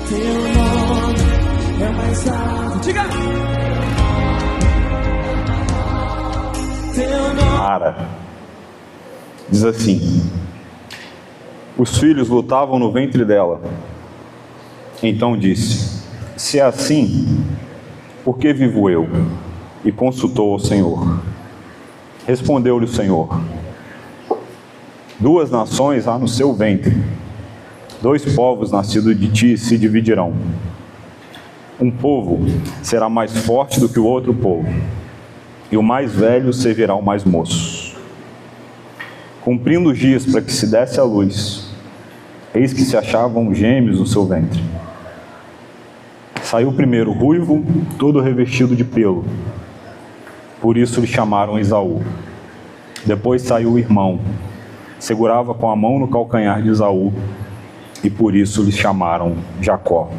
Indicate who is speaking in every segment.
Speaker 1: Teu nome é mais alto. Diga! Teu nome.
Speaker 2: Ara diz assim: os filhos lutavam no ventre dela. Então disse: se é assim, por que vivo eu? E consultou ao Senhor. Respondeu-lhe o Senhor: 2 nações há no seu ventre, 2 povos nascidos de ti se dividirão. Um povo será mais forte do que o outro povo, e o mais velho servirá ao mais moço. Cumprindo os dias para que se desse a luz, eis que se achavam gêmeos no seu ventre. Saiu primeiro ruivo, todo revestido de pelo, por isso lhe chamaram Esaú. Depois saiu o irmão, segurava com a mão no calcanhar de Esaú, e por isso lhe chamaram Jacó.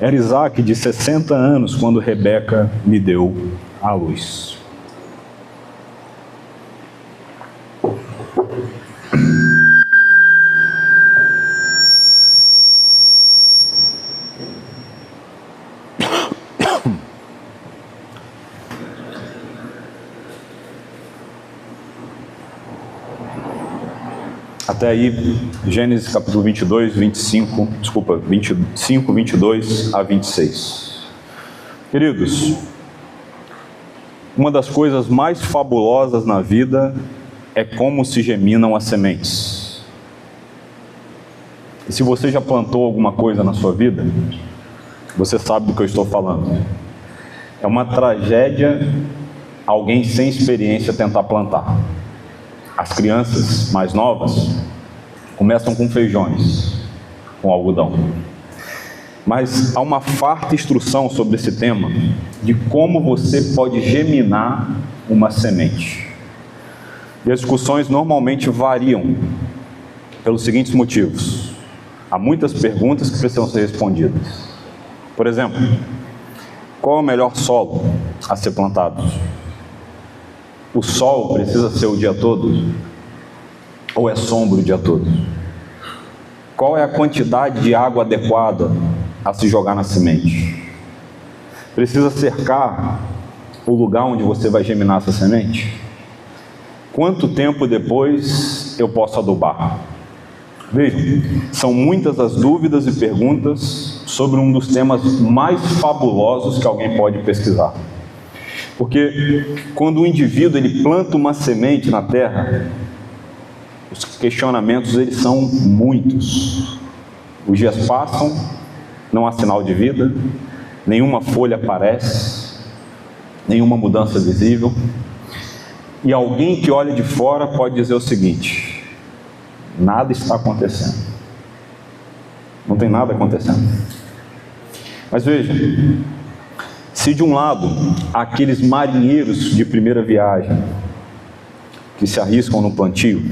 Speaker 2: Era Isaque de 60 anos quando Rebeca lhe deu a luz. Até aí, Gênesis capítulo 25, 22 a 26. Queridos, uma das coisas mais fabulosas na vida é como se geminam as sementes. E se você já plantou alguma coisa na sua vida, você sabe do que eu estou falando. É uma tragédia alguém sem experiência tentar plantar. As crianças mais novas começam com feijões, com algodão. Mas há uma farta instrução sobre esse tema, de como você pode geminar uma semente. E as discussões normalmente variam pelos seguintes motivos. Há muitas perguntas que precisam ser respondidas. Por exemplo, qual é o melhor solo a ser plantado? O sol precisa ser o dia todo? Ou é sombra o dia todo? Qual é a quantidade de água adequada a se jogar na semente? Precisa cercar o lugar onde você vai geminar essa semente? Quanto tempo depois eu posso adubar? Vejam, são muitas as dúvidas e perguntas sobre um dos temas mais fabulosos que alguém pode pesquisar. Porque quando o indivíduo ele planta uma semente na terra, os questionamentos eles são muitos. Os dias passam, não há sinal de vida, nenhuma folha aparece, nenhuma mudança visível. E alguém que olha de fora pode dizer o seguinte: nada está acontecendo. Não tem nada acontecendo. Mas veja, se de um lado, aqueles marinheiros de primeira viagem, que se arriscam no plantio,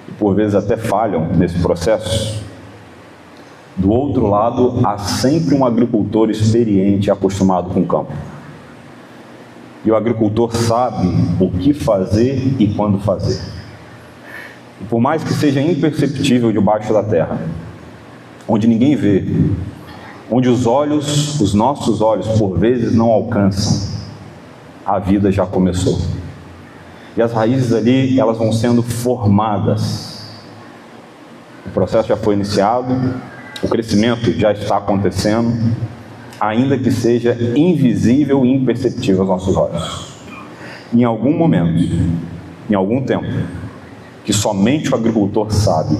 Speaker 2: e por vezes até falham nesse processo, do outro lado, há sempre um agricultor experiente e acostumado com o campo. E o agricultor sabe o que fazer e quando fazer. E por mais que seja imperceptível debaixo da terra, onde ninguém vê, onde os nossos olhos, por vezes não alcançam, a vida já começou. E as raízes ali, elas vão sendo formadas. O processo já foi iniciado, o crescimento já está acontecendo, ainda que seja invisível e imperceptível aos nossos olhos. Em algum momento, em algum tempo, que somente o agricultor sabe,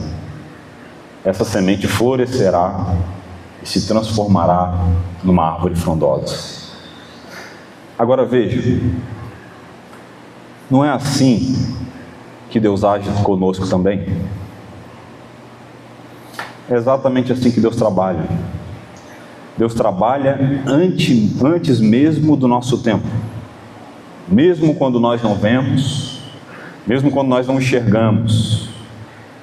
Speaker 2: essa semente florescerá e se transformará numa árvore frondosa. Agora veja, não é assim que Deus age conosco também? É exatamente assim que Deus trabalha. Deus trabalha antes mesmo do nosso tempo. Mesmo quando nós não vemos, mesmo quando nós não enxergamos,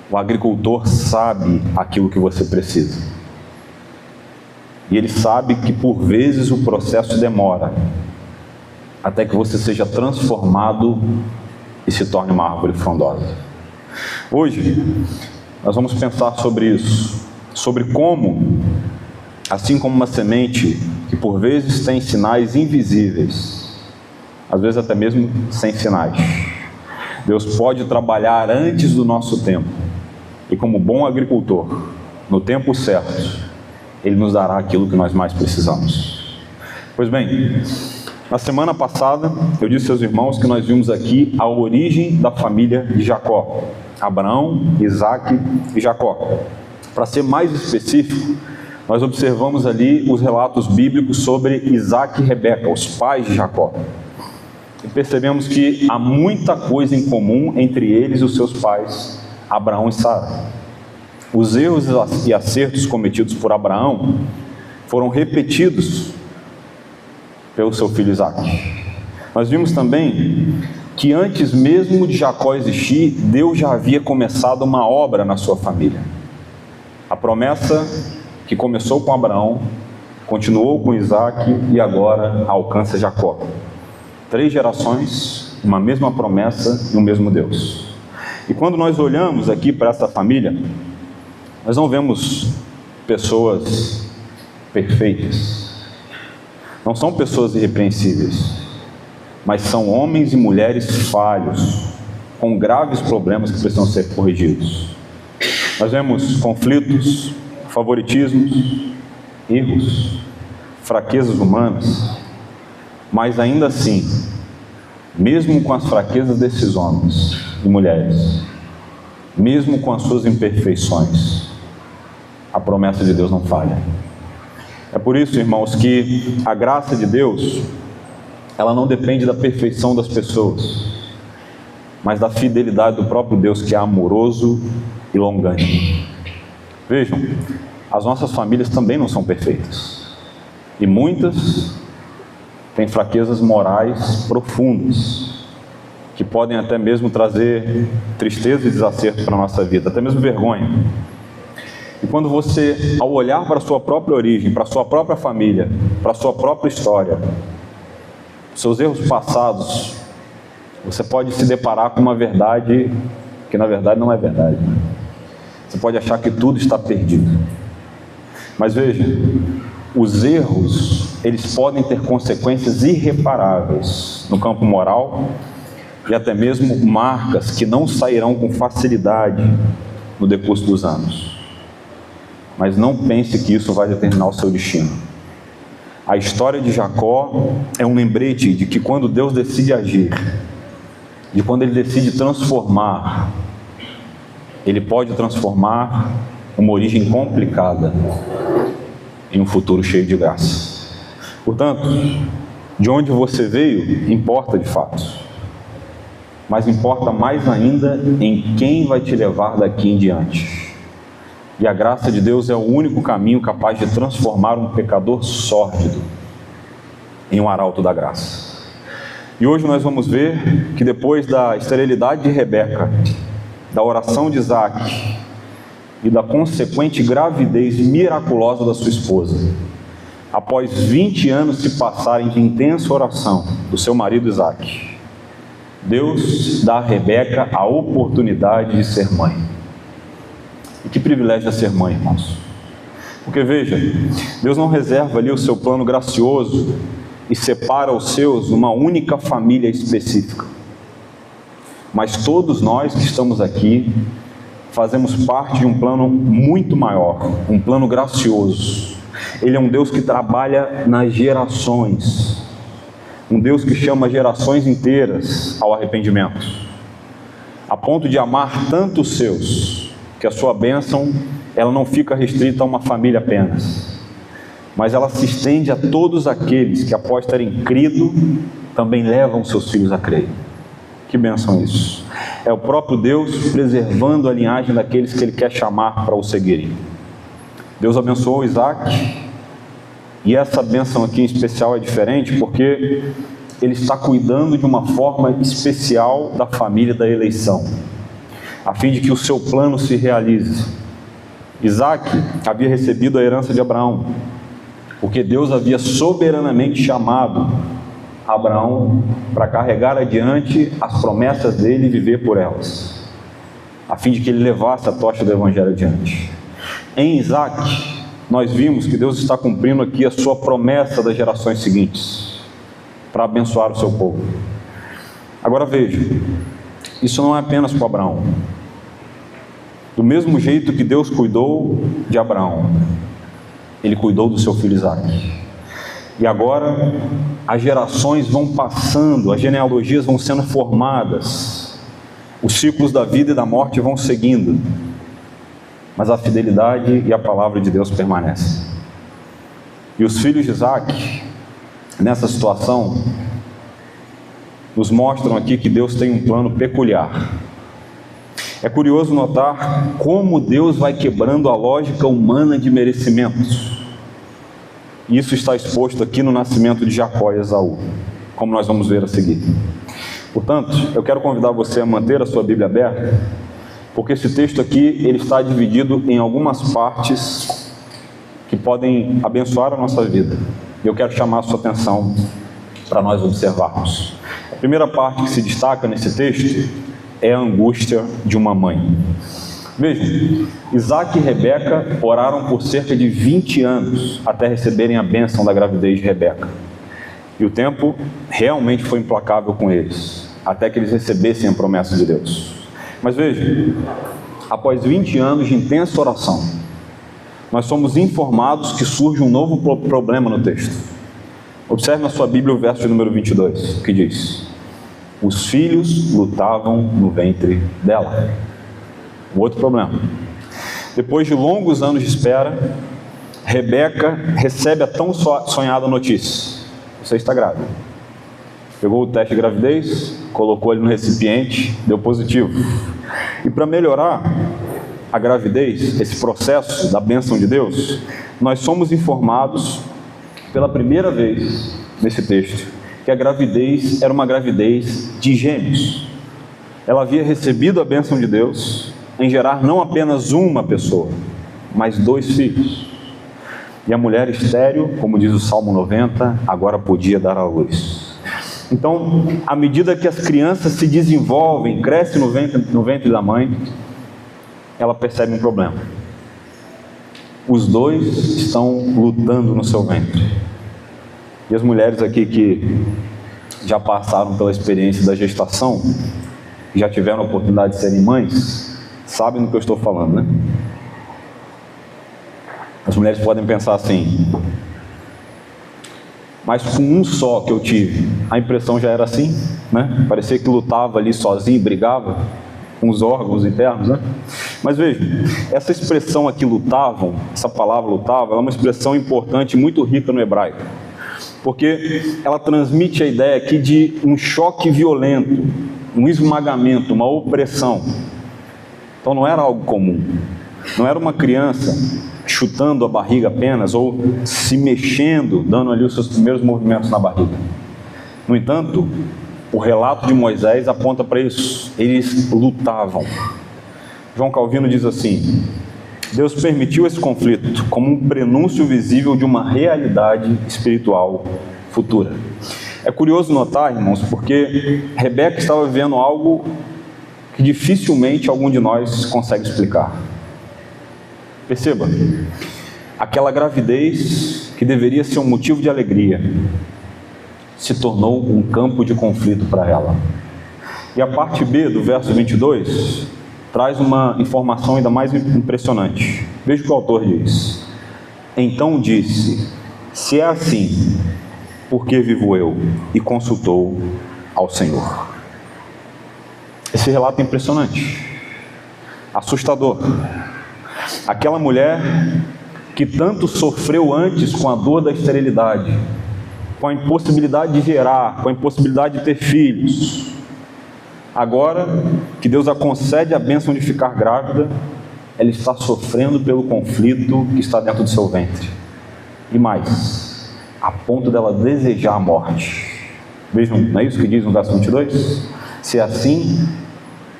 Speaker 2: o agricultor sabe aquilo que você precisa. E ele sabe que por vezes o processo demora, até que você seja transformado e se torne uma árvore frondosa. Hoje, nós vamos pensar sobre isso, sobre como assim como uma semente que por vezes tem sinais invisíveis, às vezes até mesmo sem sinais. Deus pode trabalhar antes do nosso tempo, e como bom agricultor, no tempo certo, Ele nos dará aquilo que nós mais precisamos. Pois bem, na semana passada, eu disse aos irmãos que nós vimos aqui a origem da família de Jacó: Abraão, Isaque e Jacó. Para ser mais específico, nós observamos ali os relatos bíblicos sobre Isaque e Rebeca, os pais de Jacó. E percebemos que há muita coisa em comum entre eles e os seus pais, Abraão e Sara. Os erros e acertos cometidos por Abraão foram repetidos pelo seu filho Isaque. Nós vimos também que antes mesmo de Jacó existir, Deus já havia começado uma obra na sua família. A promessa que começou com Abraão, continuou com Isaque e agora alcança Jacó. 3 gerações, uma mesma promessa e um mesmo Deus. E quando nós olhamos aqui para essa família, nós não vemos pessoas perfeitas. Não são pessoas irrepreensíveis, mas são homens e mulheres falhos, com graves problemas que precisam ser corrigidos. Nós vemos conflitos, favoritismos, erros, fraquezas humanas, mas ainda assim, mesmo com as fraquezas desses homens e mulheres, mesmo com as suas imperfeições, a promessa de Deus não falha. É por isso, irmãos, que a graça de Deus, ela não depende da perfeição das pessoas, mas da fidelidade do próprio Deus, que é amoroso e longânimo. Vejam, as nossas famílias também não são perfeitas, e muitas têm fraquezas morais profundas, que podem até mesmo trazer tristeza e desacerto para a nossa vida, até mesmo vergonha. E quando você, ao olhar para a sua própria origem, para a sua própria família, para a sua própria história, seus erros passados, você pode se deparar com uma verdade que na verdade não é verdade. Você pode achar que tudo está perdido. Mas veja, os erros, eles podem ter consequências irreparáveis no campo moral e até mesmo marcas que não sairão com facilidade no decurso dos anos. Mas não pense que isso vai determinar o seu destino. A história de Jacó é um lembrete de que quando Deus decide agir, de quando Ele decide transformar, Ele pode transformar uma origem complicada em um futuro cheio de graça. Portanto, de onde você veio, importa de fato. Mas importa mais ainda em quem vai te levar daqui em diante. E a graça de Deus é o único caminho capaz de transformar um pecador sórdido em um arauto da graça. E hoje nós vamos ver que depois da esterilidade de Rebeca, da oração de Isaque e da consequente gravidez miraculosa da sua esposa, após 20 anos se passarem de intensa oração do seu marido Isaque, Deus dá a Rebeca a oportunidade de ser mãe. E que privilégio é ser mãe, irmãos. Porque veja, Deus não reserva ali o seu plano gracioso e separa os seus numa única família específica. Mas todos nós que estamos aqui fazemos parte de um plano muito maior, um plano gracioso. Ele é um Deus que trabalha nas gerações, um Deus que chama gerações inteiras ao arrependimento, a ponto de amar tanto os seus, que a sua bênção, ela não fica restrita a uma família apenas, mas ela se estende a todos aqueles que, após terem crido, também levam seus filhos a crer. Que bênção isso! É o próprio Deus preservando a linhagem daqueles que Ele quer chamar para o seguirem. Deus abençoou Isaque, e essa bênção aqui em especial é diferente, porque Ele está cuidando de uma forma especial da família da eleição, a fim de que o seu plano se realize. Isaque havia recebido a herança de Abraão, porque Deus havia soberanamente chamado Abraão para carregar adiante as promessas dele e viver por elas, a fim de que ele levasse a tocha do Evangelho adiante. Em Isaque, nós vimos que Deus está cumprindo aqui a sua promessa das gerações seguintes, para abençoar o seu povo. Agora veja, isso não é apenas para Abraão. Do mesmo jeito que Deus cuidou de Abraão, Ele cuidou do seu filho Isaque. E agora as gerações vão passando, as genealogias vão sendo formadas, os ciclos da vida e da morte vão seguindo, mas a fidelidade e a palavra de Deus permanecem. E os filhos de Isaque, nessa situação, nos mostram aqui que Deus tem um plano peculiar. É curioso notar como Deus vai quebrando a lógica humana de merecimentos. Isso está exposto aqui no nascimento de Jacó e Esaú, como nós vamos ver a seguir. Portanto, eu quero convidar você a manter a sua Bíblia aberta, porque esse texto aqui, ele está dividido em algumas partes que podem abençoar a nossa vida. E eu quero chamar a sua atenção para nós observarmos. A primeira parte que se destaca nesse texto é a angústia de uma mãe. Vejam, Isaque e Rebeca oraram por cerca de 20 anos até receberem a bênção da gravidez de Rebeca. E o tempo realmente foi implacável com eles, até que eles recebessem a promessa de Deus. Mas vejam, após 20 anos de intensa oração, nós somos informados que surge um novo problema no texto. Observe na sua Bíblia o verso de número 22, que diz: os filhos lutavam no ventre dela. Um outro problema. Depois de longos anos de espera, Rebeca recebe a tão sonhada notícia: você está grávida. Pegou o teste de gravidez, colocou ele no recipiente, deu positivo. E para melhorar a gravidez, esse processo da bênção de Deus, nós somos informados pela primeira vez nesse texto que a gravidez era uma gravidez de gêmeos. Ela havia recebido a bênção de Deus em gerar não apenas uma pessoa, mas 2 filhos. E a mulher estéril, como diz o Salmo 90, agora podia dar à luz. Então, à medida que as crianças se desenvolvem, crescem no ventre da mãe, ela percebe um problema. Os 2 estão lutando no seu ventre. E as mulheres aqui que já passaram pela experiência da gestação, já tiveram a oportunidade de serem mães, sabem do que eu estou falando, né? As mulheres podem pensar assim: mas com um só que eu tive, a impressão já era assim, né? Parecia que lutava ali sozinho, brigava com os órgãos internos, né? Mas veja, essa expressão aqui, lutavam, essa palavra lutava, é uma expressão importante, muito rica no hebraico, porque ela transmite a ideia aqui de um choque violento, um esmagamento, uma opressão. Então não era algo comum, não era uma criança chutando a barriga apenas, ou se mexendo, dando ali os seus primeiros movimentos na barriga. No entanto, o relato de Moisés aponta para isso: eles lutavam. João Calvino diz assim: Deus permitiu esse conflito como um prenúncio visível de uma realidade espiritual futura. É curioso notar, irmãos, porque Rebeca estava vivendo algo que dificilmente algum de nós consegue explicar. Perceba, aquela gravidez que deveria ser um motivo de alegria se tornou um campo de conflito para ela. E a parte B do verso 22 traz uma informação ainda mais impressionante. Veja o que o autor diz: então disse, se é assim, por que vivo eu? E consultou ao Senhor. Esse relato é impressionante, assustador. Aquela mulher que tanto sofreu antes com a dor da esterilidade, com a impossibilidade de gerar, com a impossibilidade de ter filhos, agora que Deus a concede a bênção de ficar grávida, ela está sofrendo pelo conflito que está dentro do seu ventre. E mais, a ponto dela desejar a morte. Vejam, não é isso que diz no verso 22? Se é assim,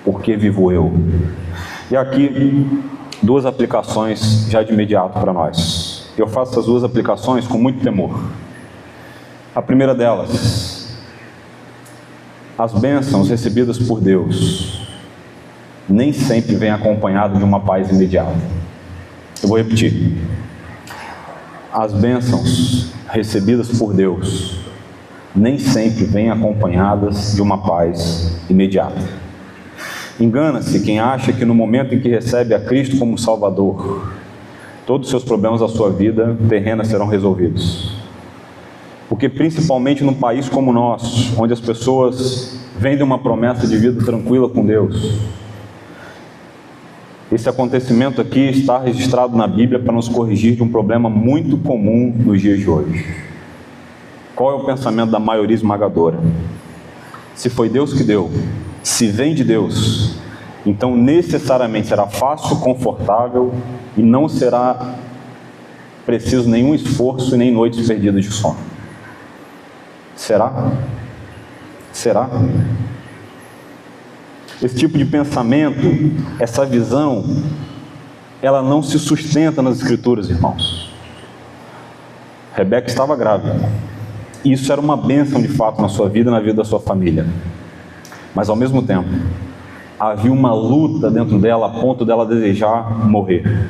Speaker 2: por que vivo eu? E aqui, 2 aplicações já de imediato para nós. Eu faço essas 2 aplicações com muito temor. A primeira delas: as bênçãos recebidas por Deus nem sempre vêm acompanhadas de uma paz imediata. Eu vou repetir. As bênçãos recebidas por Deus nem sempre vêm acompanhadas de uma paz imediata. Engana-se quem acha que no momento em que recebe a Cristo como Salvador, todos os seus problemas da sua vida terrena serão resolvidos. Porque principalmente num país como o nosso, onde as pessoas vendem uma promessa de vida tranquila com Deus, esse acontecimento aqui está registrado na Bíblia para nos corrigir de um problema muito comum nos dias de hoje. Qual é o pensamento da maioria esmagadora? Se foi Deus que deu, se vem de Deus, então necessariamente será fácil, confortável e não será preciso nenhum esforço e nem noites perdidas de sono. Será? Será? Esse tipo de pensamento, essa visão, ela não se sustenta nas Escrituras, irmãos. Rebeca estava grávida. Isso era uma bênção de fato na sua vida e na vida da sua família. Mas ao mesmo tempo, havia uma luta dentro dela a ponto dela desejar morrer.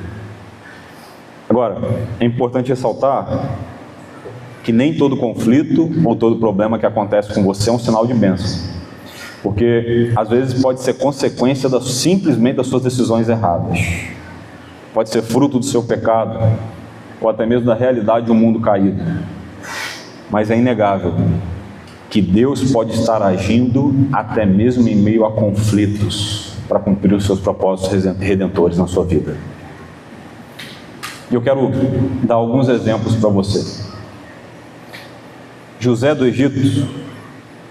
Speaker 2: Agora, é importante ressaltar que nem todo conflito ou todo problema que acontece com você é um sinal de bênção. Porque às vezes pode ser consequência simplesmente das suas decisões erradas. Pode ser fruto do seu pecado, ou até mesmo da realidade de um mundo caído. Mas é inegável que Deus pode estar agindo até mesmo em meio a conflitos para cumprir os seus propósitos redentores na sua vida. E eu quero dar alguns exemplos para você. José do Egito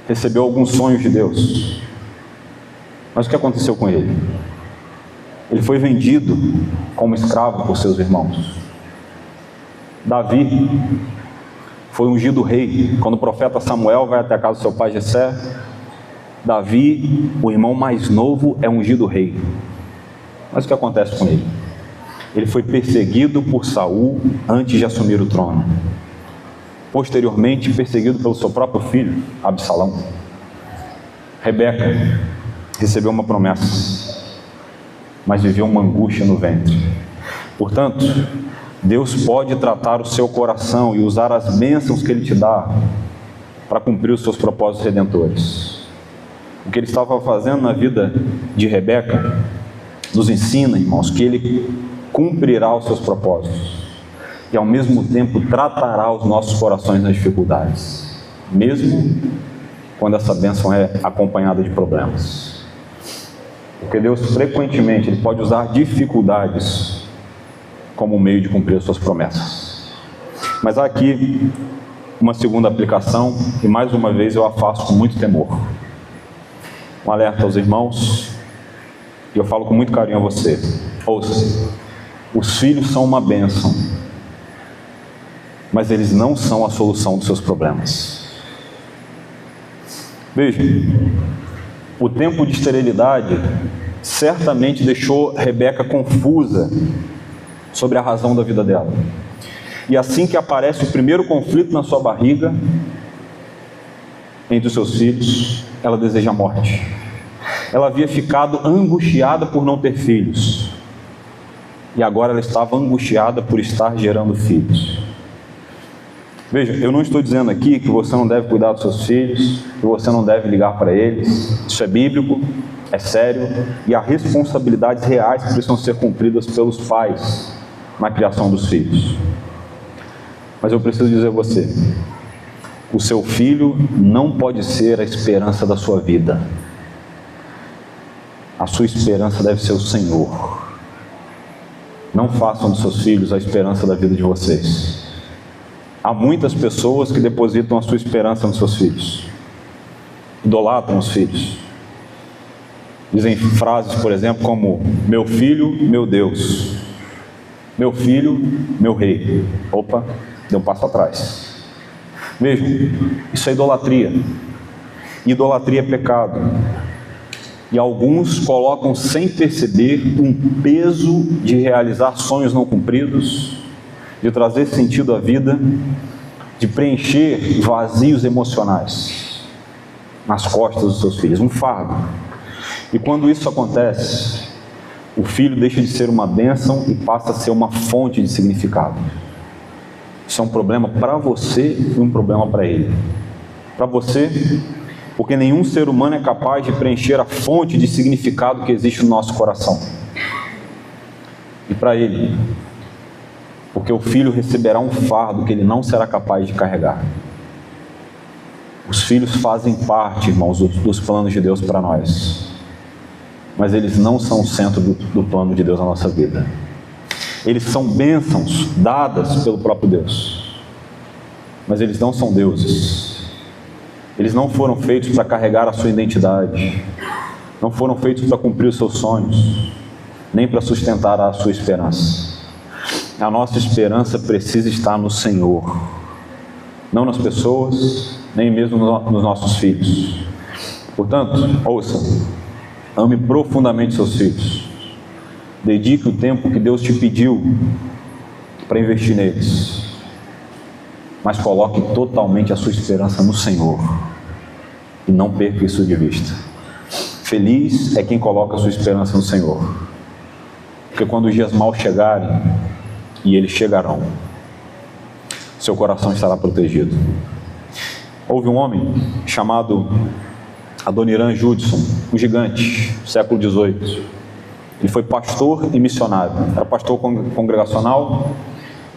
Speaker 2: recebeu alguns sonhos de Deus. Mas o que aconteceu com ele? Ele foi vendido como escravo por seus irmãos. Davi foi ungido rei. Quando o profeta Samuel vai até a casa do seu pai Jessé, Davi, o irmão mais novo, é ungido rei. Mas o que acontece com ele? Ele foi perseguido por Saul antes de assumir o trono. Posteriormente, perseguido pelo seu próprio filho, Absalão. Rebeca recebeu uma promessa, mas viveu uma angústia no ventre. Portanto, Deus pode tratar o seu coração e usar as bênçãos que Ele te dá para cumprir os seus propósitos redentores. O que Ele estava fazendo na vida de Rebeca nos ensina, irmãos, que Ele cumprirá os seus propósitos. E ao mesmo tempo tratará os nossos corações nas dificuldades, mesmo quando essa bênção é acompanhada de problemas. Porque Deus frequentemente Ele pode usar dificuldades como meio de cumprir as suas promessas. Mas há aqui uma segunda aplicação, e mais uma vez eu a faço com muito temor. Um alerta aos irmãos, e eu falo com muito carinho a você. Ouça, os filhos são uma bênção, mas eles não são a solução dos seus problemas. Veja, o tempo de esterilidade certamente deixou Rebeca confusa sobre a razão da vida dela. E assim que aparece o primeiro conflito na sua barriga, entre os seus filhos, ela deseja a morte. Ela havia ficado angustiada por não ter filhos, e agora ela estava angustiada por estar gerando filhos. Veja, eu não estou dizendo aqui que você não deve cuidar dos seus filhos, que você não deve ligar para eles. Isso é bíblico, é sério, e há responsabilidades reais que precisam ser cumpridas pelos pais na criação dos filhos. Mas eu preciso dizer a você, o seu filho não pode ser a esperança da sua vida. A sua esperança deve ser o Senhor. Não façam dos seus filhos a esperança da vida de vocês. Há muitas pessoas que depositam a sua esperança nos seus filhos, idolatram os filhos, dizem frases, por exemplo, como: meu filho, meu Deus, meu filho, meu rei. Opa, deu um passo atrás. Vejam, isso é idolatria. Idolatria é pecado. E alguns colocam sem perceber um peso de realizar sonhos não cumpridos, de trazer sentido à vida, de preencher vazios emocionais nas costas dos seus filhos, um fardo. E quando isso acontece, o filho deixa de ser uma bênção e passa a ser uma fonte de significado. Isso é um problema para você e um problema para ele. Para você, porque nenhum ser humano é capaz de preencher a fonte de significado que existe no nosso coração. E para ele, porque o filho receberá um fardo que ele não será capaz de carregar. Os filhos fazem parte, irmãos, dos planos de Deus para nós, mas eles não são o centro do plano de Deus na nossa vida. Eles são bênçãos dadas pelo próprio Deus, mas eles não são deuses. Eles não foram feitos para carregar a sua identidade, não foram feitos para cumprir os seus sonhos, nem para sustentar a sua esperança. A nossa esperança precisa estar no Senhor, não nas pessoas, nem mesmo nos nossos filhos. Portanto, ouça, ame profundamente seus filhos, dedique o tempo que Deus te pediu para investir neles, mas coloque totalmente a sua esperança no Senhor e não perca isso de vista. Feliz é quem coloca a sua esperança no Senhor, porque quando os dias maus chegarem, e eles chegarão, seu coração estará protegido. Houve um homem chamado Adoniran Judson, um gigante, século XVIII. Ele foi pastor e missionário, era pastor congregacional.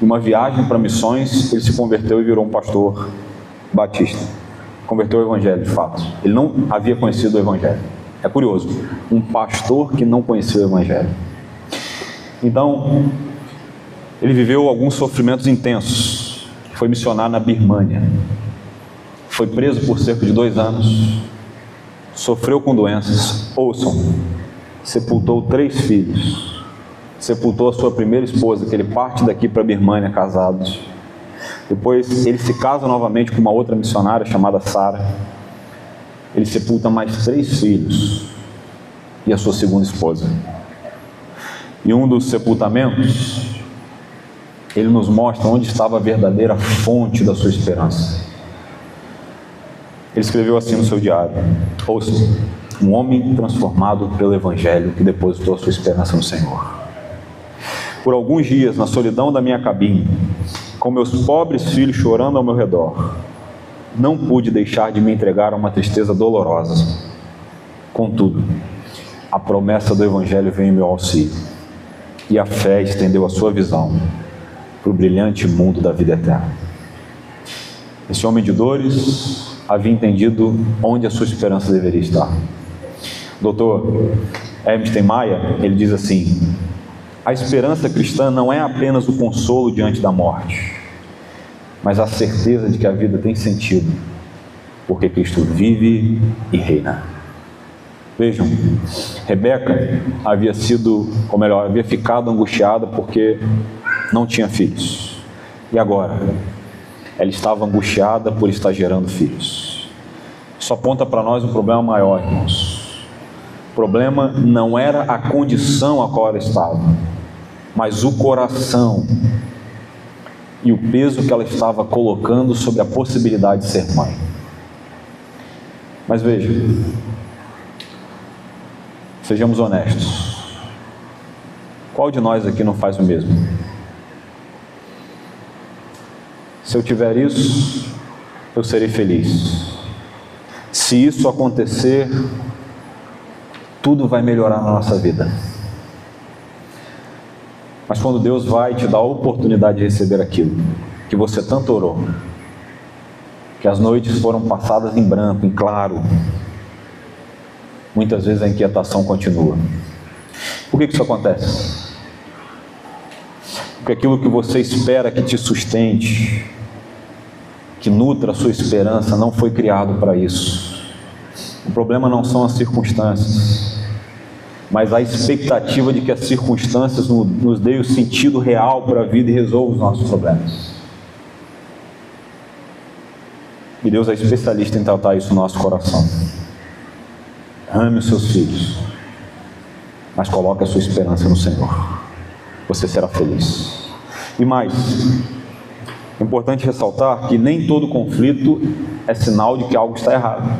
Speaker 2: Em uma viagem para missões, ele se converteu e virou um pastor batista. Converteu ao evangelho, de fato. Ele não havia conhecido o evangelho. É curioso, um pastor que não conhecia o evangelho. Então, ele viveu alguns sofrimentos intensos. Foi missionar na Birmânia. Foi preso por cerca de 2 anos. Sofreu com doenças. Ouçam, sepultou 3 filhos. Sepultou a sua primeira esposa, que ele parte daqui para a Birmânia casados. Depois ele se casa novamente com uma outra missionária chamada Sara. Ele sepulta mais 3 filhos e a sua segunda esposa. E um dos sepultamentos, ele nos mostra onde estava a verdadeira fonte da sua esperança. Ele escreveu assim no seu diário: ouça, um homem transformado pelo Evangelho que depositou a sua esperança no Senhor. Por alguns dias, na solidão da minha cabine, com meus pobres filhos chorando ao meu redor, não pude deixar de me entregar a uma tristeza dolorosa. Contudo, a promessa do Evangelho veio em meu auxílio, e a fé estendeu a sua visão para o brilhante mundo da vida eterna. Esse homem de dores havia entendido onde a sua esperança deveria estar. O Dr. Ernest Maia, ele diz assim: a esperança cristã não é apenas o consolo diante da morte, mas a certeza de que a vida tem sentido, porque Cristo vive e reina. Vejam, Rebeca havia ficado angustiada porque não tinha filhos. E agora? Ela estava angustiada por estar gerando filhos. Isso aponta para nós um problema maior, irmãos. O problema não era a condição a qual ela estava, mas o coração e o peso que ela estava colocando sobre a possibilidade de ser mãe. Mas veja, sejamos honestos, qual de nós aqui não faz o mesmo? Se eu tiver isso, eu serei feliz. Se isso acontecer, tudo vai melhorar na nossa vida. Mas quando Deus vai te dar a oportunidade de receber aquilo que você tanto orou, que as noites foram passadas em branco, em claro, muitas vezes a inquietação continua. Por que isso acontece? Porque aquilo que você espera que te sustente, que nutra a sua esperança, não foi criado para isso. O problema não são as circunstâncias, mas a expectativa de que as circunstâncias nos deem o sentido real para a vida e resolvam os nossos problemas. E Deus é especialista em tratar isso no nosso coração. Ame os seus filhos, mas coloque a sua esperança no Senhor. Você será feliz. E mais, é importante ressaltar que nem todo conflito é sinal de que algo está errado.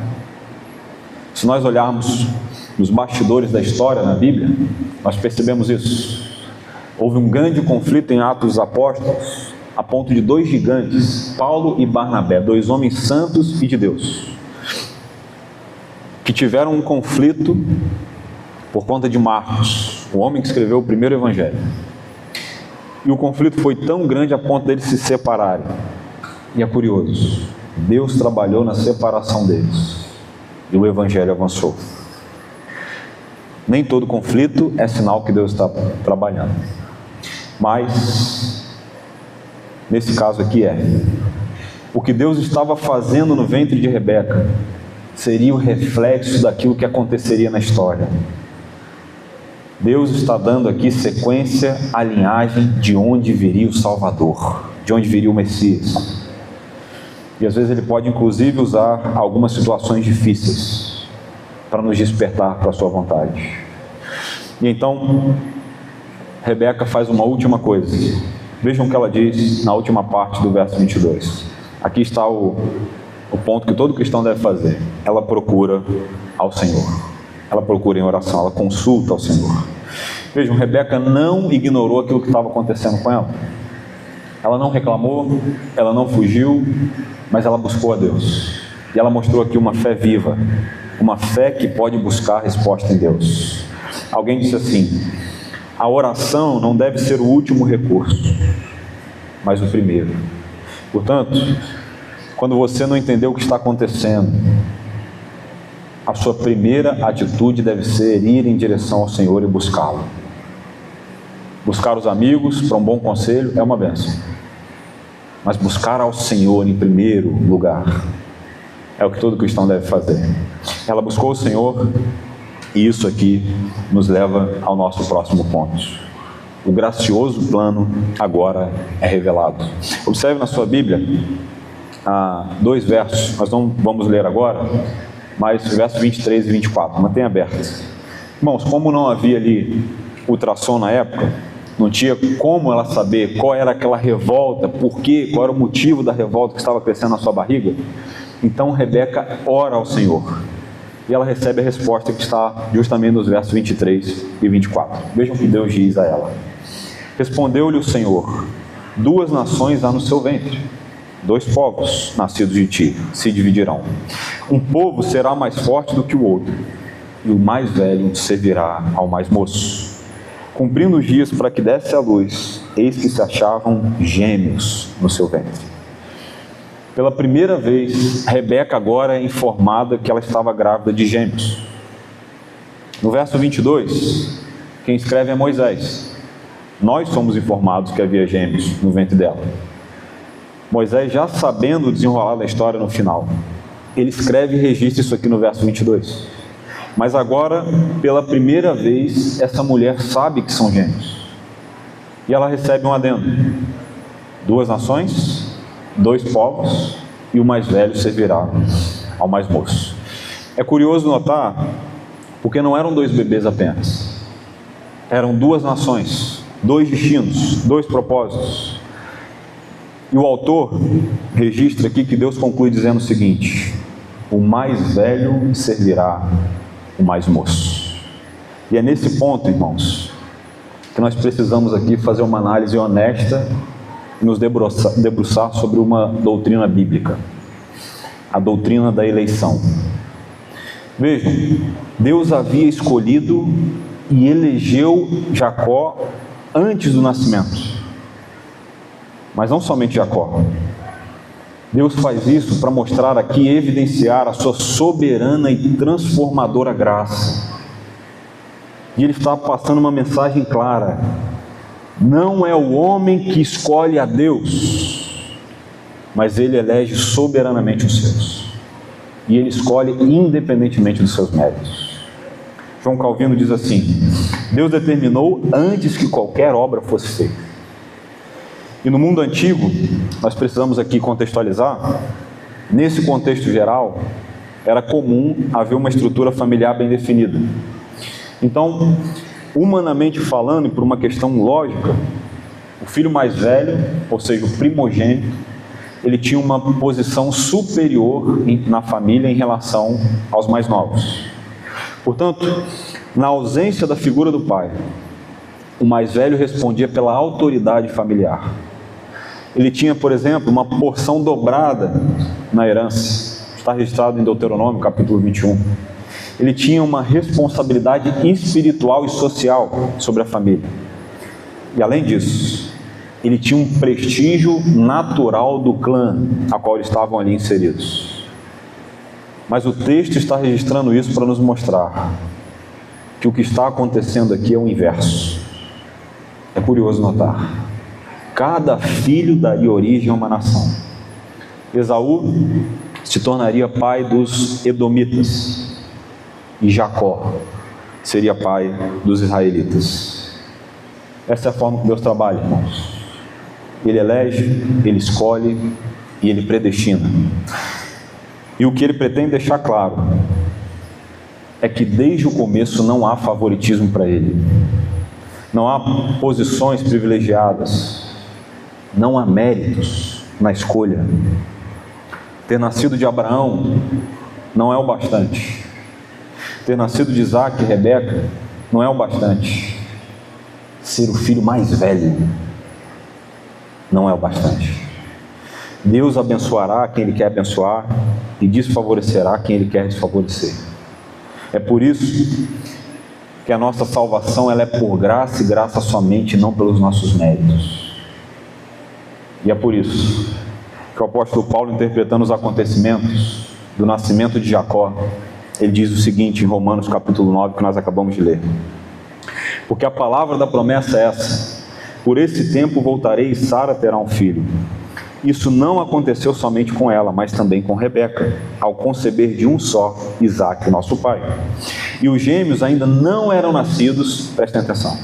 Speaker 2: Se nós olharmos nos bastidores da história na Bíblia, nós percebemos isso. Houve um grande conflito em Atos dos Apóstolos, a ponto de dois gigantes, Paulo e Barnabé, dois homens santos e de Deus, que tiveram um conflito por conta de Marcos, o homem que escreveu o primeiro evangelho. E o conflito foi tão grande a ponto deles se separarem. E é curioso, Deus trabalhou na separação deles e o evangelho avançou. Nem todo conflito é sinal que Deus está trabalhando, mas nesse caso aqui o que Deus estava fazendo no ventre de Rebeca seria o reflexo daquilo que aconteceria na história. Deus está dando aqui sequência à linhagem de onde viria o Salvador, de onde viria o Messias. E às vezes Ele pode inclusive usar algumas situações difíceis para nos despertar para a sua vontade. E então Rebeca faz uma última coisa. Vejam o que ela diz na última parte do verso 22. Aqui está o ponto que todo cristão deve fazer. Ela procura ao Senhor. Ela procura em oração, ela consulta ao Senhor. Vejam, Rebeca não ignorou aquilo que estava acontecendo com ela. Ela não reclamou, ela não fugiu, mas ela buscou a Deus. E ela mostrou aqui uma fé viva, uma fé que pode buscar resposta em Deus. Alguém disse assim: a oração não deve ser o último recurso, mas o primeiro. Portanto, quando você não entendeu o que está acontecendo, a sua primeira atitude deve ser ir em direção ao Senhor e buscá-lo. Buscar os amigos para um bom conselho é uma bênção, mas buscar ao Senhor em primeiro lugar é o que todo cristão deve fazer. Ela buscou o Senhor, e isso aqui nos leva ao nosso próximo ponto. O gracioso plano agora é revelado. Observe na sua Bíblia 2 versos, nós não vamos ler agora, mas versos 23 e 24, mantenha aberto. Irmãos, como não havia ali ultrassom na época, não tinha como ela saber qual era aquela revolta, por quê, qual era o motivo da revolta que estava crescendo na sua barriga. Então Rebeca ora ao Senhor, e ela recebe a resposta que está justamente nos versos 23 e 24. Vejam o que Deus diz a ela. Respondeu-lhe o Senhor: 2 nações há no seu ventre, 2 povos nascidos de ti se dividirão. Um povo será mais forte do que o outro, e o mais velho servirá ao mais moço. Cumprindo os dias para que desse à luz, eis que se achavam gêmeos no seu ventre. Pela primeira vez, Rebeca agora é informada que ela estava grávida de gêmeos. No verso 22, quem escreve é Moisés. Nós somos informados que havia gêmeos no ventre dela. Moisés, já sabendo o desenrolar da história no final, ele escreve e registra isso aqui no verso 22. Mas agora, pela primeira vez, essa mulher sabe que são gêmeos. E ela recebe um adendo: 2 nações, 2 povos, e o mais velho servirá ao mais moço. É curioso notar, porque não eram 2 bebês apenas. Eram 2 nações, 2 destinos, 2 propósitos. E o autor registra aqui que Deus conclui dizendo o seguinte: o mais velho servirá o mais moço. E é nesse ponto, irmãos, que nós precisamos aqui fazer uma análise honesta e nos debruçar sobre uma doutrina bíblica, a doutrina da eleição. Vejam, Deus havia escolhido e elegeu Jacó antes do nascimento, mas não somente Jacó. Deus faz isso para mostrar aqui e evidenciar a sua soberana e transformadora graça. E Ele está passando uma mensagem clara: não é o homem que escolhe a Deus, mas Ele elege soberanamente os seus. E Ele escolhe independentemente dos seus méritos. João Calvino diz assim: Deus determinou antes que qualquer obra fosse feita. E no mundo antigo, nós precisamos aqui contextualizar, nesse contexto geral, era comum haver uma estrutura familiar bem definida. Então, humanamente falando, e por uma questão lógica, o filho mais velho, ou seja, o primogênito, ele tinha uma posição superior na família em relação aos mais novos. Portanto, na ausência da figura do pai, o mais velho respondia pela autoridade familiar. Ele tinha, por exemplo, uma porção dobrada na herança. Está registrado em Deuteronômio, capítulo 21. Ele tinha uma responsabilidade espiritual e social sobre a família. E além disso, ele tinha um prestígio natural do clã a qual eles estavam ali inseridos. Mas o texto está registrando isso para nos mostrar que o que está acontecendo aqui é o inverso. É curioso notar. Cada filho daria origem a uma nação. Esaú se tornaria pai dos edomitas. E Jacó seria pai dos israelitas. Essa é a forma que Deus trabalha, irmãos. Ele elege, Ele escolhe e Ele predestina. E o que Ele pretende deixar claro é que desde o começo não há favoritismo para Ele. Não há posições privilegiadas. Não há méritos na escolha. Ter nascido de Abraão não é o bastante. Ter nascido de Isaac e Rebeca não é o bastante. Ser o filho mais velho não é o bastante. Deus abençoará quem Ele quer abençoar e desfavorecerá quem Ele quer desfavorecer. É por isso que a nossa salvação ela é por graça e graça somente, não pelos nossos méritos. E é por isso que o apóstolo Paulo, interpretando os acontecimentos do nascimento de Jacó, ele diz o seguinte em Romanos capítulo 9, que nós acabamos de ler: porque a palavra da promessa é essa: por esse tempo voltarei e Sara terá um filho. Isso não aconteceu somente com ela, mas também com Rebeca, ao conceber de um só, Isaque, nosso pai. E os gêmeos ainda não eram nascidos, prestem atenção,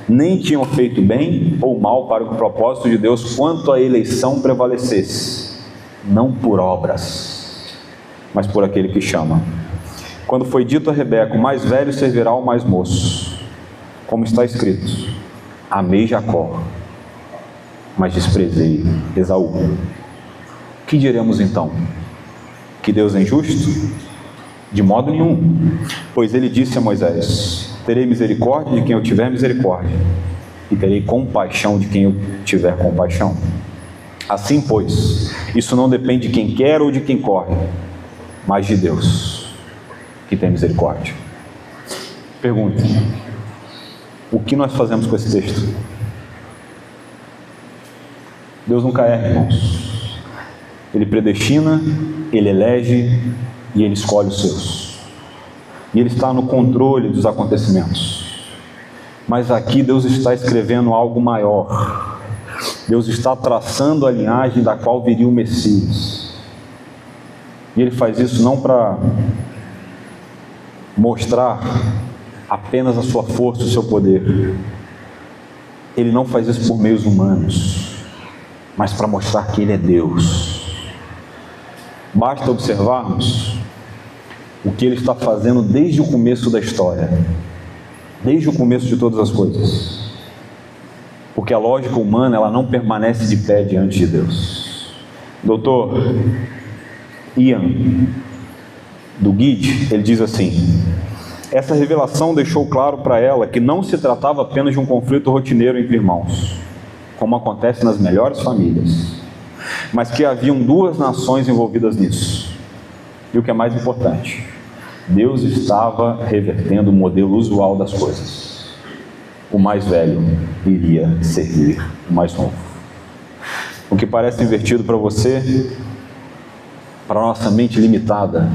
Speaker 2: nem tinham feito bem ou mal para o propósito de Deus quanto a eleição prevalecesse, não por obras, mas por aquele que chama. Quando foi dito a Rebeca: o mais velho servirá ao mais moço, como está escrito: amei Jacó, mas desprezei Esaú. Que diremos então? Que Deus é injusto? De modo nenhum, pois ele disse a Moisés: terei misericórdia de quem eu tiver misericórdia, e terei compaixão de quem eu tiver compaixão. Assim, pois, isso não depende de quem quer ou de quem corre, mas de Deus, que tem misericórdia. Pergunta: o que nós fazemos com esse texto? Deus nunca erra, irmãos. Ele predestina, Ele elege e Ele escolhe os seus. E Ele está no controle dos acontecimentos. Mas aqui Deus está escrevendo algo maior. Deus está traçando a linhagem da qual viria o Messias. E Ele faz isso não para mostrar apenas a sua força, o seu poder. Ele não faz isso por meios humanos, mas para mostrar que Ele é Deus. Basta observarmos o que Ele está fazendo desde o começo da história, desde o começo de todas as coisas, porque a lógica humana ela não permanece de pé diante de Deus. Doutor Ian, do Guide, ele diz assim: essa revelação deixou claro para ela que não se tratava apenas de um conflito rotineiro entre irmãos, como acontece nas melhores famílias, mas que haviam duas nações envolvidas nisso. E o que é mais importante, Deus estava revertendo o modelo usual das coisas. O mais velho iria servir o mais novo. O que parece invertido para você, para a nossa mente limitada,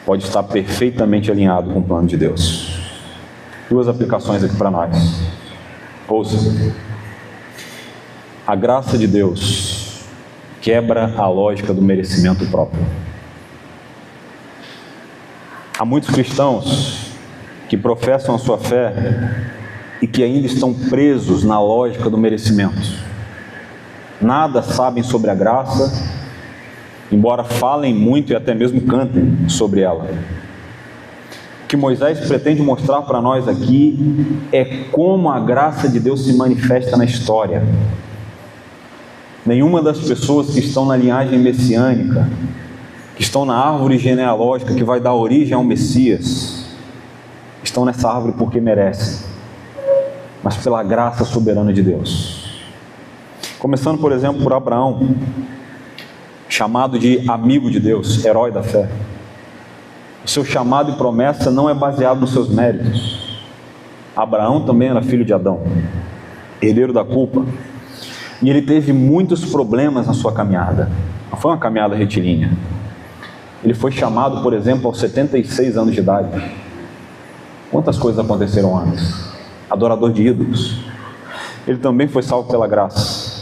Speaker 2: pode estar perfeitamente alinhado com o plano de Deus. Duas aplicações aqui para nós. Ouça. A graça de Deus quebra a lógica do merecimento próprio. Há muitos cristãos que professam a sua fé e que ainda estão presos na lógica do merecimento. Nada sabem sobre a graça, embora falem muito e até mesmo cantem sobre ela. O que Moisés pretende mostrar para nós aqui é como a graça de Deus se manifesta na história. Nenhuma das pessoas que estão na linhagem messiânica, que estão na árvore genealógica que vai dar origem ao Messias, estão nessa árvore porque merecem, mas pela graça soberana de Deus. Começando, por exemplo, por Abraão, chamado de amigo de Deus, herói da fé. O seu chamado e promessa não é baseado nos seus méritos. Abraão também era filho de Adão, herdeiro da culpa, e ele teve muitos problemas na sua caminhada. Não foi uma caminhada retilínea. Ele foi chamado, por exemplo, aos 76 anos de idade. Quantas coisas aconteceram antes? Adorador de ídolos. Ele também foi salvo pela graça.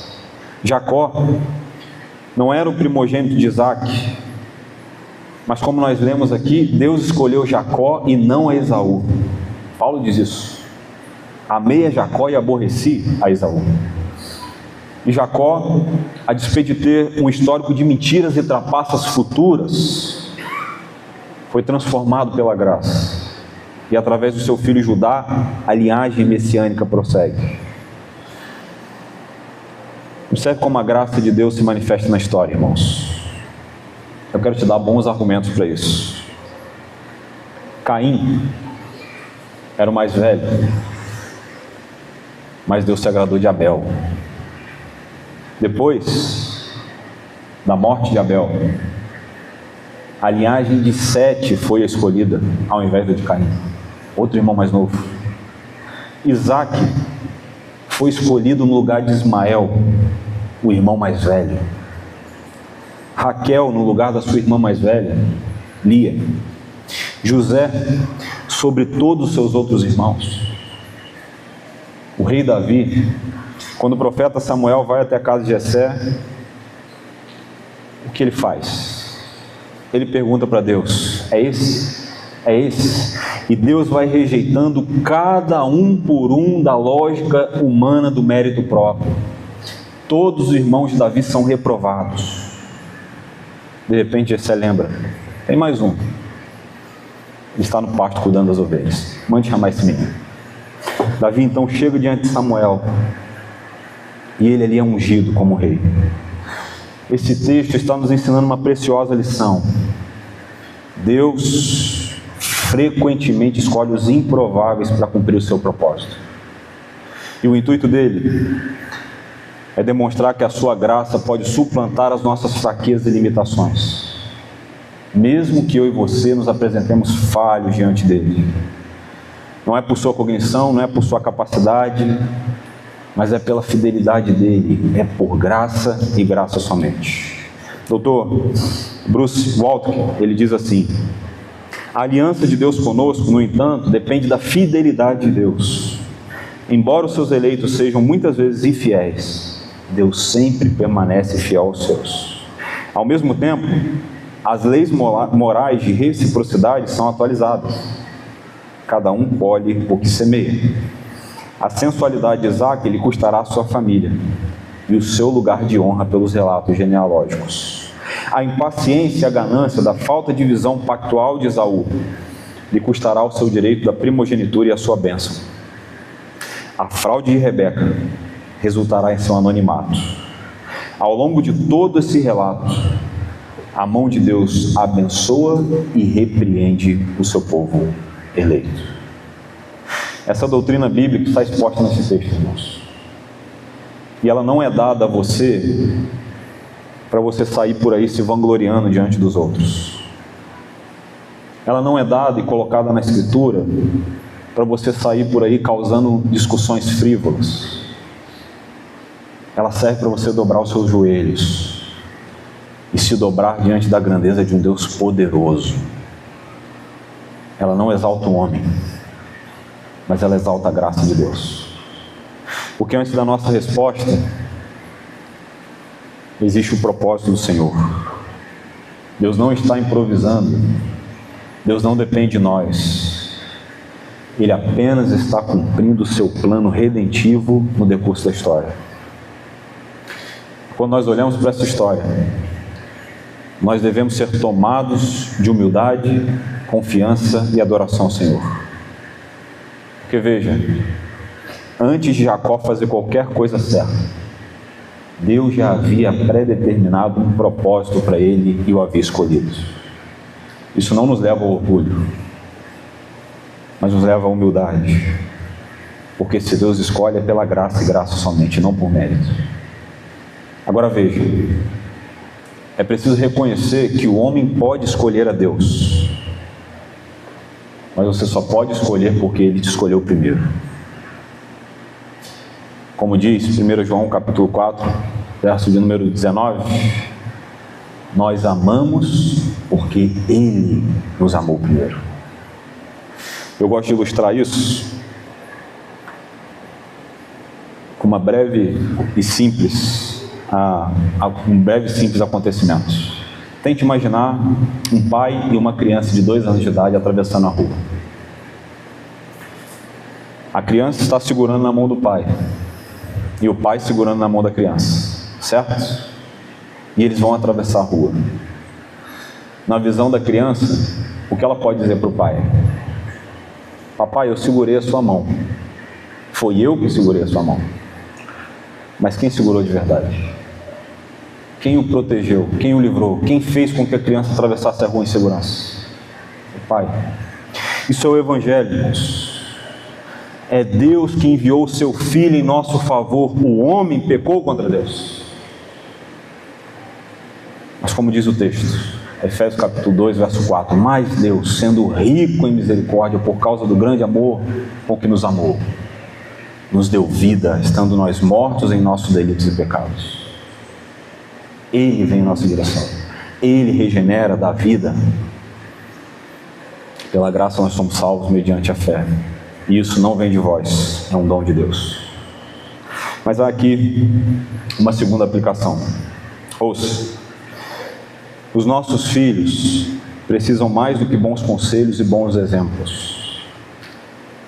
Speaker 2: Jacó não era o primogênito de Isaac, mas como nós lemos aqui, Deus escolheu Jacó e não a Esaú. Paulo diz isso: amei a Jacó e aborreci a Esaú. E Jacó, a despeito de ter um histórico de mentiras e trapaças futuras, foi transformado pela graça, e através do seu filho Judá, a linhagem messiânica prossegue. Observe como a graça de Deus se manifesta na história, irmãos. Eu quero te dar bons argumentos para isso. Caim era o mais velho, mas Deus se agradou de Abel. Depois da morte de Abel, a linhagem de Sete foi escolhida ao invés da de Caim, outro irmão mais novo. Isaac foi escolhido no lugar de Ismael, o irmão mais velho. Raquel no lugar da sua irmã mais velha, Lia. José sobre todos os seus outros irmãos. O rei Davi, quando o profeta Samuel vai até a casa de Jessé, o que ele faz? Ele pergunta para Deus: é esse? É esse? E Deus vai rejeitando cada um por um da lógica humana do mérito próprio. Todos os irmãos de Davi são reprovados. De repente Jessé lembra: tem mais um. Ele está no pasto cuidando das ovelhas. Mande chamar esse menino. Davi então chega diante de Samuel, e ele ali é ungido como rei. Esse texto está nos ensinando uma preciosa lição. Deus frequentemente escolhe os improváveis para cumprir o seu propósito. E o intuito dele é demonstrar que a sua graça pode suplantar as nossas fraquezas e limitações, mesmo que eu e você nos apresentemos falhos diante dele. Não é por sua cognição, não é por sua capacidade, mas é pela fidelidade dele, é por graça e graça somente. Dr. Bruce Waltke, ele diz assim: a aliança de Deus conosco, no entanto, depende da fidelidade de Deus. Embora os seus eleitos sejam muitas vezes infiéis, Deus sempre permanece fiel aos seus. Ao mesmo tempo, as leis morais de reciprocidade são atualizadas. Cada um colhe o que semeia. A sensualidade de Isaac lhe custará a sua família e o seu lugar de honra pelos relatos genealógicos. A impaciência e a ganância da falta de visão pactual de Esaú lhe custará o seu direito da primogenitura e a sua bênção. A fraude de Rebeca resultará em seu anonimato. Ao longo de todo esse relato, a mão de Deus abençoa e repreende o seu povo eleito. Essa doutrina bíblica está exposta nesse texto, irmãos. E ela não é dada a você para você sair por aí se vangloriando diante dos outros. Ela não é dada e colocada na Escritura para você sair por aí causando discussões frívolas. Ela serve para você dobrar os seus joelhos e se dobrar diante da grandeza de um Deus poderoso. Ela não exalta o homem, mas ela exalta a graça de Deus. Porque antes da nossa resposta, existe o propósito do Senhor. Deus não está improvisando. Deus não depende de nós. Ele apenas está cumprindo o seu plano redentivo no decurso da história. Quando nós olhamos para essa história, nós devemos ser tomados de humildade, confiança e adoração ao Senhor. Porque veja, antes de Jacó fazer qualquer coisa certa, Deus já havia predeterminado um propósito para ele e o havia escolhido. Isso não nos leva ao orgulho, mas nos leva à humildade. Porque se Deus escolhe é pela graça e graça somente, não por mérito. Agora veja, é preciso reconhecer que o homem pode escolher a Deus, mas você só pode escolher porque Ele te escolheu primeiro. Como diz 1 João capítulo 4, verso de número 19, nós amamos porque Ele nos amou primeiro. Eu gosto de ilustrar isso com uma breve e simples, um breve e simples acontecimento. Tente imaginar um pai e uma criança de 2 anos de idade atravessando a rua. A criança está segurando na mão do pai e o pai segurando na mão da criança, certo? E eles vão atravessar a rua. Na visão da criança, o que ela pode dizer para o pai? Papai, eu segurei a sua mão. Foi eu que segurei a sua mão. Mas quem segurou de verdade? Quem o protegeu? Quem o livrou? Quem fez com que a criança atravessasse a rua em segurança? O pai. Isso é o Evangelho. É Deus que enviou o seu Filho em nosso favor. O homem pecou contra Deus. Mas como diz o texto, Efésios capítulo 2, verso 4, mas Deus, sendo rico em misericórdia, por causa do grande amor com que nos amou, nos deu vida, estando nós mortos em nossos delitos e pecados. Ele vem em nossa direção. Ele regenera, dá vida. Pela graça nós somos salvos mediante a fé. E isso não vem de vós, é um dom de Deus. Mas há aqui uma segunda aplicação. Ouça. Os nossos filhos precisam mais do que bons conselhos e bons exemplos.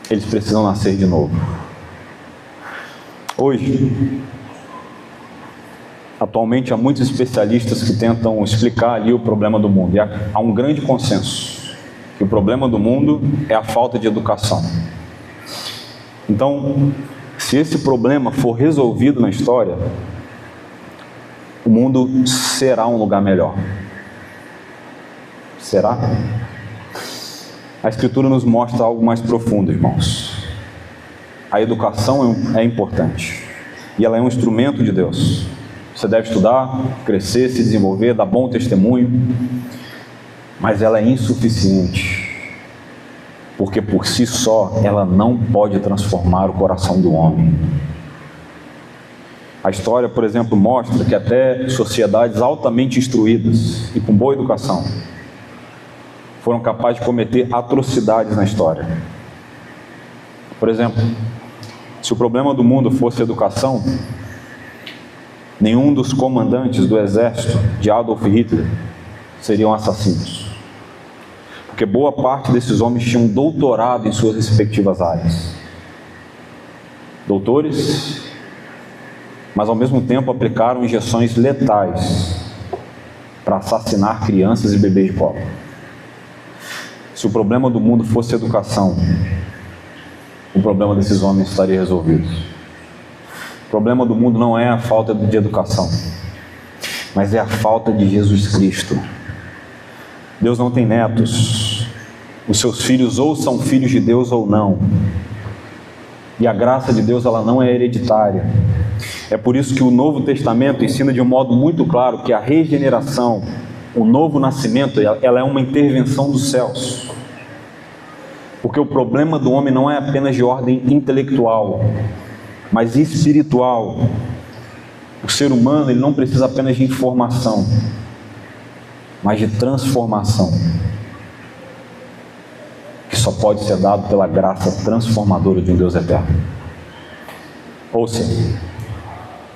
Speaker 2: Eles precisam nascer de novo. Hoje, atualmente há muitos especialistas que tentam explicar ali o problema do mundo. E há um grande consenso que o problema do mundo é a falta de educação. Então, se esse problema for resolvido na história, o mundo será um lugar melhor. Será? A Escritura nos mostra algo mais profundo, irmãos. A educação é importante e ela é um instrumento de Deus. Você deve estudar, crescer, se desenvolver, dar bom testemunho, mas ela é insuficiente, porque por si só ela não pode transformar o coração do homem. A história, por exemplo, mostra que até sociedades altamente instruídas e com boa educação foram capazes de cometer atrocidades na história. Por exemplo, se o problema do mundo fosse educação, nenhum dos comandantes do exército de Adolf Hitler seriam assassinos, porque boa parte desses homens tinham doutorado em suas respectivas áreas. Doutores, mas ao mesmo tempo aplicaram injeções letais para assassinar crianças e bebês de colo. Se o problema do mundo fosse educação, o problema desses homens estaria resolvido. O problema do mundo não é a falta de educação, mas é a falta de Jesus Cristo. Deus não tem netos. Os seus filhos ou são filhos de Deus ou não. E a graça de Deus, ela não é hereditária. É por isso que o Novo Testamento ensina de um modo muito claro que a regeneração, o novo nascimento, ela é uma intervenção dos céus. Porque o problema do homem não é apenas de ordem intelectual, mas espiritual. O ser humano, ele não precisa apenas de informação, mas de transformação, que só pode ser dado pela graça transformadora de um Deus eterno. Ouça,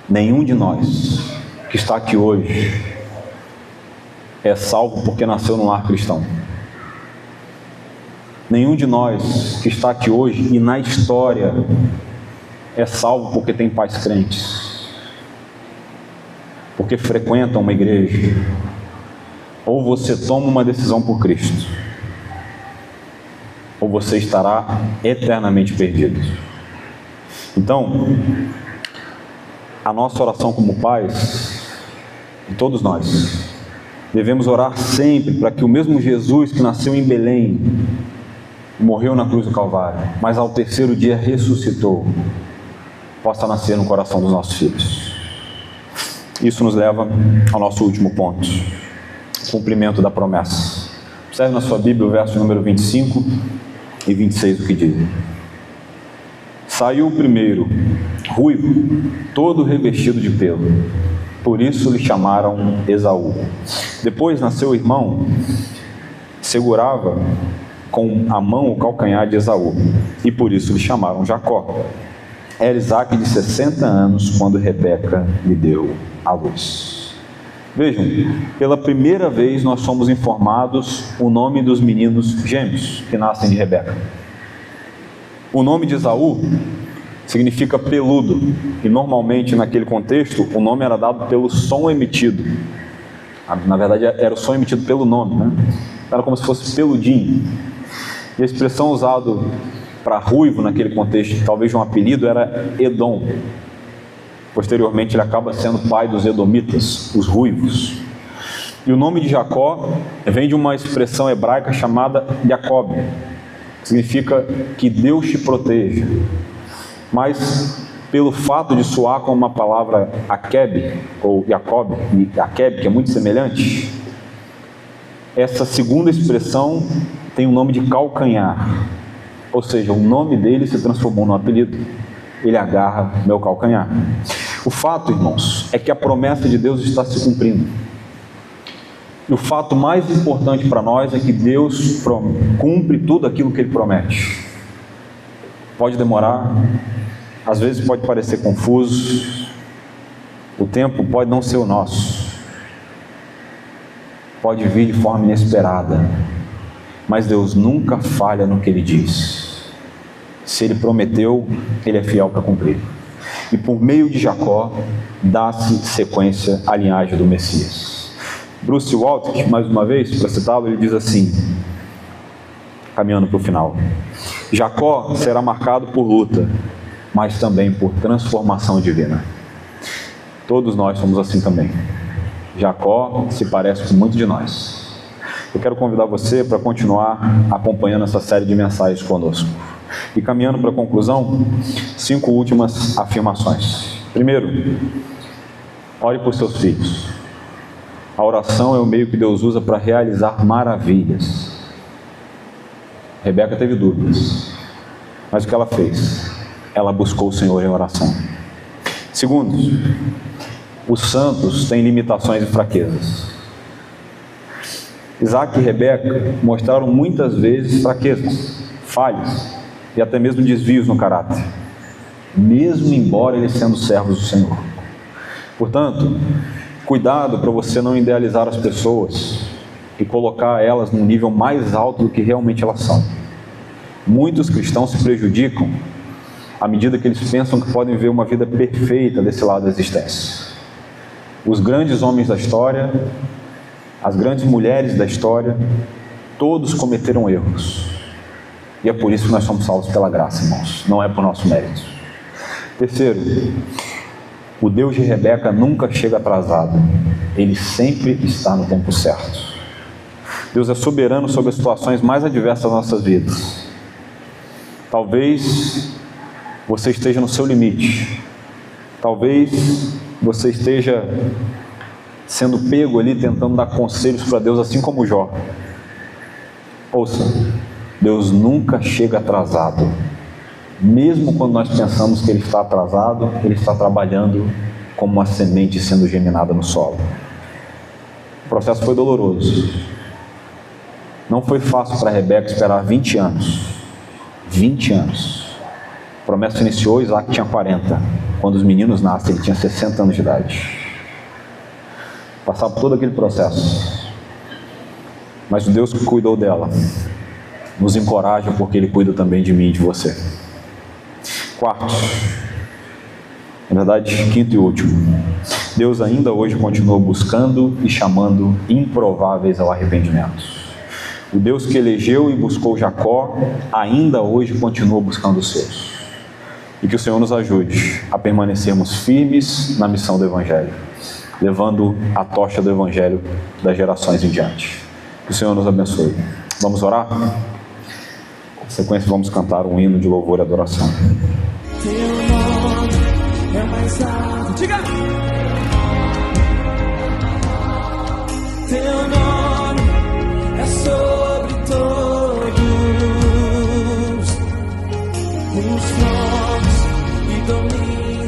Speaker 2: nenhum de nós que está aqui hoje é salvo porque nasceu num lar cristão. Nenhum de nós que está aqui hoje e na história é salvo porque tem pais crentes, porque frequentam uma igreja. Ou você toma uma decisão por Cristo, ou você estará eternamente perdido. Então, a nossa oração como pais, e todos nós, devemos orar sempre para que o mesmo Jesus que nasceu em Belém, morreu na cruz do Calvário, mas ao terceiro dia ressuscitou, possa nascer no coração dos nossos filhos. Isso nos leva ao nosso último ponto: cumprimento da promessa. Observe na sua Bíblia o verso número 25 e 26, o que diz: saiu o primeiro, ruivo, todo revestido de pelo, por isso lhe chamaram Esaú. Depois nasceu o irmão, segurava com a mão o calcanhar de Esaú, e por isso lhe chamaram Jacó. Era Isaque de 60 anos quando Rebeca lhe deu a luz. Vejam, pela primeira vez nós somos informados o nome dos meninos gêmeos que nascem de Rebeca. O nome de Esaú significa peludo, e normalmente naquele contexto o nome era dado pelo som emitido. Na verdade era o som emitido pelo nome, né? Era como se fosse peludinho. E a expressão usada para ruivo naquele contexto, talvez de um apelido, era Edom. Posteriormente ele acaba sendo pai dos edomitas, os ruivos. E o nome de Jacó vem de uma expressão hebraica chamada Jacob, que significa que Deus te proteja. Mas pelo fato de soar com uma palavra Akeb, ou Jacob, e Akeb, que é muito semelhante, essa segunda expressão tem o nome de calcanhar. Ou seja, o nome dele se transformou num apelido. Ele agarra meu calcanhar. O fato, irmãos, é que a promessa de Deus está se cumprindo. E o fato mais importante para nós é que Deus cumpre tudo aquilo que Ele promete. Pode demorar, às vezes pode parecer confuso, o tempo pode não ser o nosso, pode vir de forma inesperada, mas Deus nunca falha no que Ele diz. Se Ele prometeu, Ele é fiel para cumprir. E por meio de Jacó, dá-se sequência à linhagem do Messias. Bruce Waltke, mais uma vez, para citá-lo, ele diz assim, caminhando para o final: Jacó será marcado por luta, mas também por transformação divina. Todos nós somos assim também. Jacó se parece com muito de nós. Eu quero convidar você para continuar acompanhando essa série de mensagens conosco. E caminhando para a conclusão, 5 últimas afirmações. Primeiro, ore por seus filhos. A oração é o meio que Deus usa para realizar maravilhas. Rebeca teve dúvidas, mas o que ela fez? Ela buscou o Senhor em oração. Segundo, os santos têm limitações e fraquezas. Isaac e Rebeca mostraram muitas vezes fraquezas, falhas e até mesmo desvios no caráter, mesmo embora eles sendo servos do Senhor. Portanto, cuidado para você não idealizar as pessoas e colocar elas num nível mais alto do que realmente elas são. Muitos cristãos se prejudicam à medida que eles pensam que podem ver uma vida perfeita desse lado da existência. Os grandes homens da história, as grandes mulheres da história, todos cometeram erros. E é por isso que nós somos salvos pela graça, irmãos. Não é por nosso mérito. Terceiro, o Deus de Rebeca nunca chega atrasado. Ele sempre está no tempo certo. Deus é soberano sobre as situações mais adversas das nossas vidas. Talvez você esteja no seu limite. Talvez você esteja sendo pego ali tentando dar conselhos para Deus, assim como Jó. Ouça, Deus nunca chega atrasado. Mesmo quando nós pensamos que Ele está atrasado, Ele está trabalhando como uma semente sendo germinada no solo. O processo foi doloroso. Não foi fácil para Rebeca esperar 20 anos. 20 anos. A promessa iniciou, Isaac tinha 40. Quando os meninos nascem, ele tinha 60 anos de idade. Passar por todo aquele processo. Mas o Deus que cuidou dela nos encoraja, porque Ele cuida também de mim e de você. Quarto, na verdade, quinto e último, Deus ainda hoje continua buscando e chamando improváveis ao arrependimento. O Deus que elegeu e buscou Jacó, ainda hoje continua buscando os seus. E que o Senhor nos ajude a permanecermos firmes na missão do Evangelho, levando a tocha do Evangelho das gerações em diante. Que o Senhor nos abençoe. Vamos orar? Na sequência vamos cantar um hino de louvor e adoração.
Speaker 1: Teu nome é mais alto. Diga! Teu nome é sobre todos os tronos e domínios.